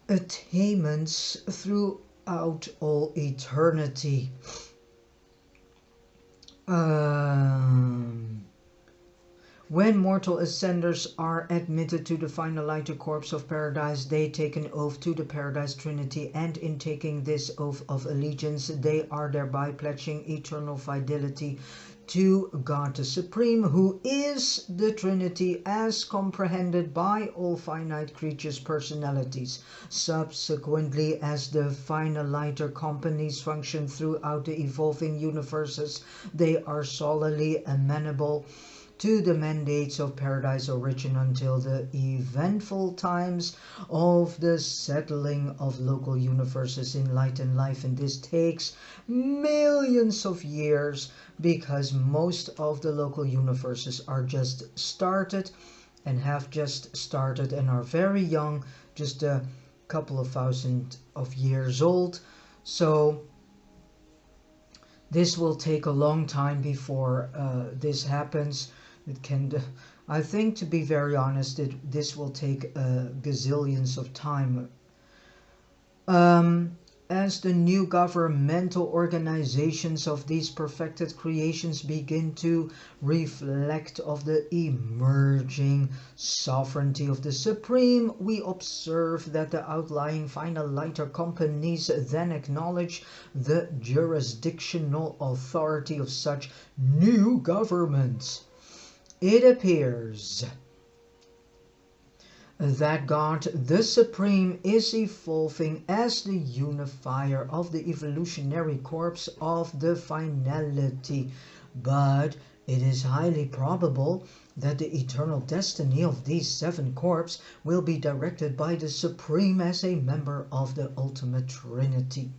attainments throughout all eternity. When mortal ascenders are admitted to the final lighter corpse of paradise, they take an oath to the Paradise Trinity, and in taking this oath of allegiance, they are thereby pledging eternal fidelity to God the Supreme, who is the Trinity as comprehended by all finite creatures' personalities. Subsequently, as the final lighter companies function throughout the evolving universes, they are solely amenable to the mandates of paradise origin until the eventful times of the settling of local universes in light and life. And this takes millions of years because most of the local universes are just started and have just started and are very young, just a couple of thousand of years old. So this will take a long time before this happens. It can, I think, to be very honest, this will take gazillions of time. As the new governmental organizations of these perfected creations begin to reflect of the emerging sovereignty of the Supreme, we observe that the outlying finite companies then acknowledge the jurisdictional authority of such new governments. It appears that God the Supreme is evolving as the unifier of the evolutionary corpse of the finality, but it is highly probable that the eternal destiny of these 7 corps will be directed by the Supreme as a member of the ultimate Trinity.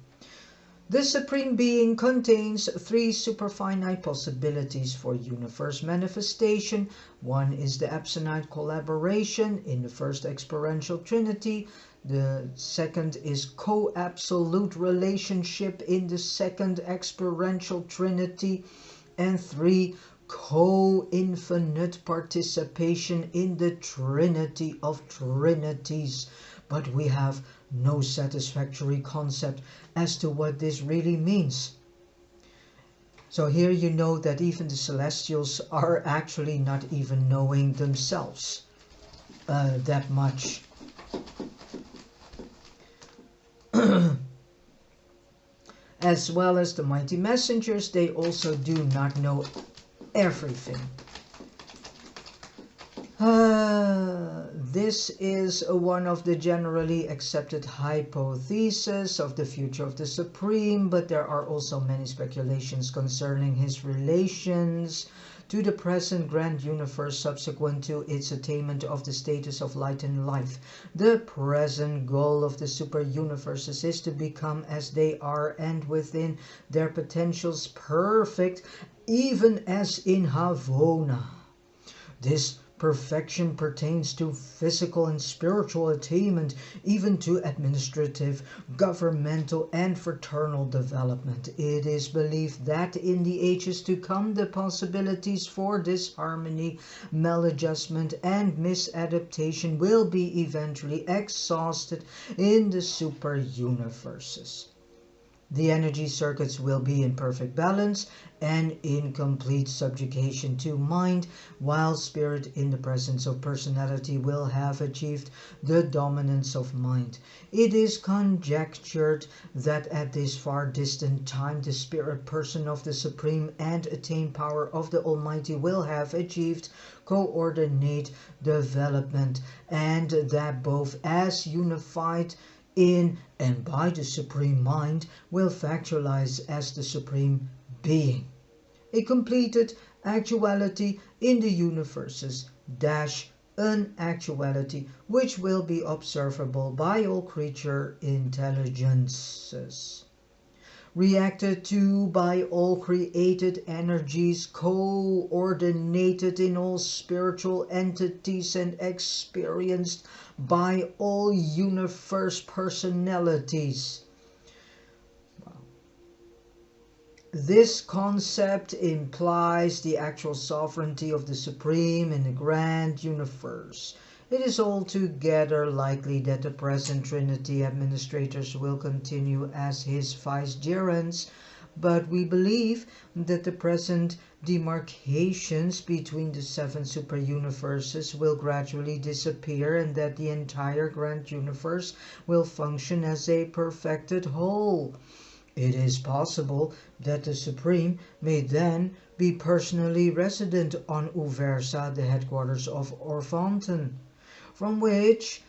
The Supreme Being contains 3 superfinite possibilities for universe manifestation. One is the absolute collaboration in the first experiential Trinity. The second is co-absolute relationship in the second experiential Trinity. And 3, co-infinite participation in the Trinity of Trinities. But we have no satisfactory concept as to what this really means. So here you know that even the celestials are actually not even knowing themselves that much. As well as the mighty messengers, they also do not know everything. This is one of the generally accepted hypotheses of the future of the Supreme, but there are also many speculations concerning his relations to the present grand universe subsequent to its attainment of the status of light and life. The present goal of the super universes is to become as they are and within their potentials perfect, even as in Havona. This perfection pertains to physical and spiritual attainment, even to administrative, governmental, and fraternal development. It is believed that in the ages to come, the possibilities for disharmony, maladjustment, and misadaptation will be eventually exhausted in the super universes. The energy circuits will be in perfect balance and in complete subjugation to mind, while spirit in the presence of personality will have achieved the dominance of mind. It is conjectured that at this far distant time the spirit person of the Supreme and attained power of the Almighty will have achieved coordinate development, and that both as unified in and by the Supreme Mind will factualize as the Supreme Being. A completed actuality in the universes dash an actuality which will be observable by all creature intelligences, reacted to by all created energies, coordinated in all spiritual entities, and experienced by all universe personalities. This concept implies the actual sovereignty of the Supreme in the grand universe. It is altogether likely that the present Trinity administrators will continue as his vicegerents, but we believe that the present demarcations between the 7 super universes will gradually disappear, and that the entire grand universe will function as a perfected whole. It is possible that the Supreme may then be personally resident on Uversa, the headquarters of Orphanton, from which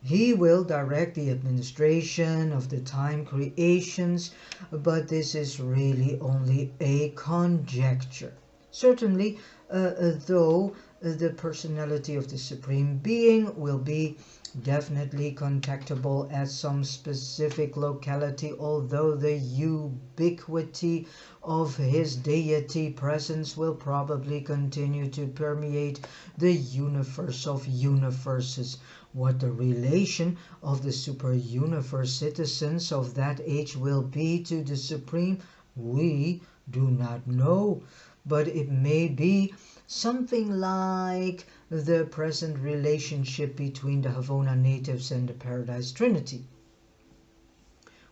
he will direct the administration of the time creations, but this is really only a conjecture. Certainly, though the personality of the Supreme Being will be definitely contactable at some specific locality, although the ubiquity of his deity presence will probably continue to permeate the universe of universes. What the relation of the super-universe citizens of that age will be to the Supreme, we do not know, but it may be something like the present relationship between the Havona natives and the Paradise Trinity.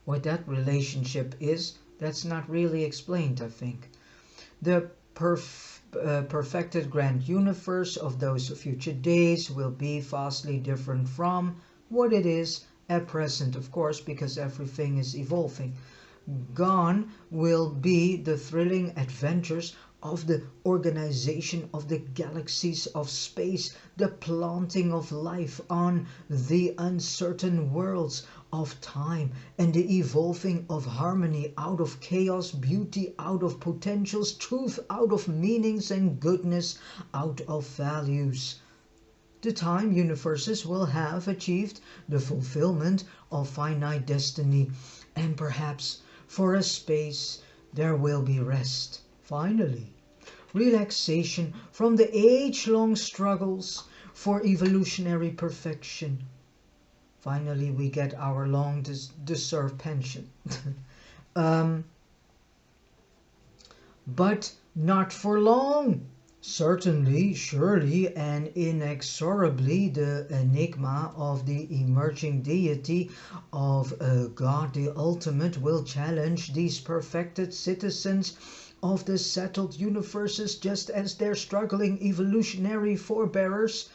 What that relationship is, that's not really explained, I think. The perfected grand universe of those future days will be vastly different from what it is at present, of course, because everything is evolving. Gone will be the thrilling adventures of the organization of the galaxies of space, the planting of life on the uncertain worlds of time, and the evolving of harmony out of chaos, beauty out of potentials, truth out of meanings, and goodness out of values. The time universes will have achieved the fulfillment of finite destiny, and perhaps for a space there will be rest. Finally, relaxation from the age-long struggles for evolutionary perfection. Finally, we get our long-deserved pension. But not for long. Certainly, surely, and inexorably, the enigma of the emerging deity of God the Ultimate will challenge these perfected citizens of the settled universes, just as their struggling evolutionary forebears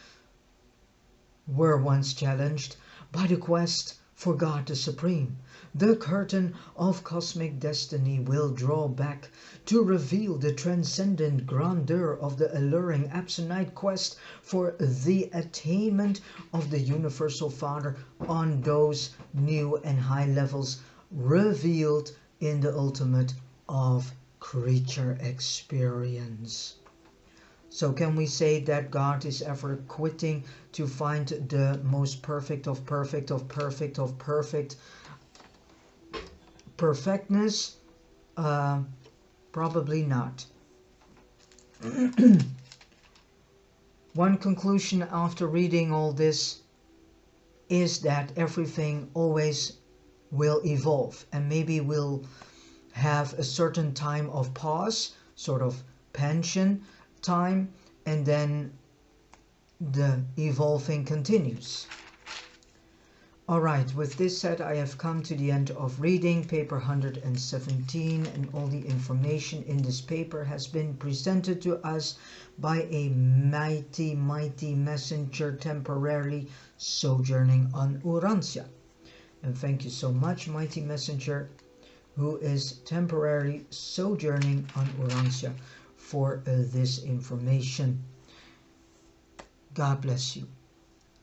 were once challenged by the quest for God the Supreme. The curtain of cosmic destiny will draw back to reveal the transcendent grandeur of the alluring Absonite quest for the attainment of the Universal Father on those new and high levels revealed in the ultimate of creature experience. So can we say that God is ever quitting to find the most perfect of perfect of perfect of perfect perfectness? Probably not. One conclusion after reading all this is that everything always will evolve, and maybe we'll have a certain time of pause, sort of pension time, and then the evolving continues. Alright, with this said, I have come to the end of reading paper 117, and all the information in this paper has been presented to us by a mighty messenger temporarily sojourning on Urantia. And thank you so much, mighty messenger, who is temporarily sojourning on Urantia, for this information. God bless you.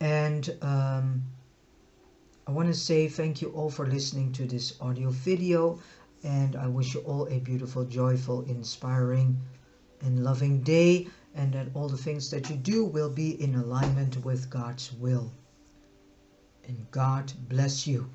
And I want to say thank you all for listening to this audio video, and I wish you all a beautiful, joyful, inspiring and loving day, and that all the things that you do will be in alignment with God's will. And God bless you.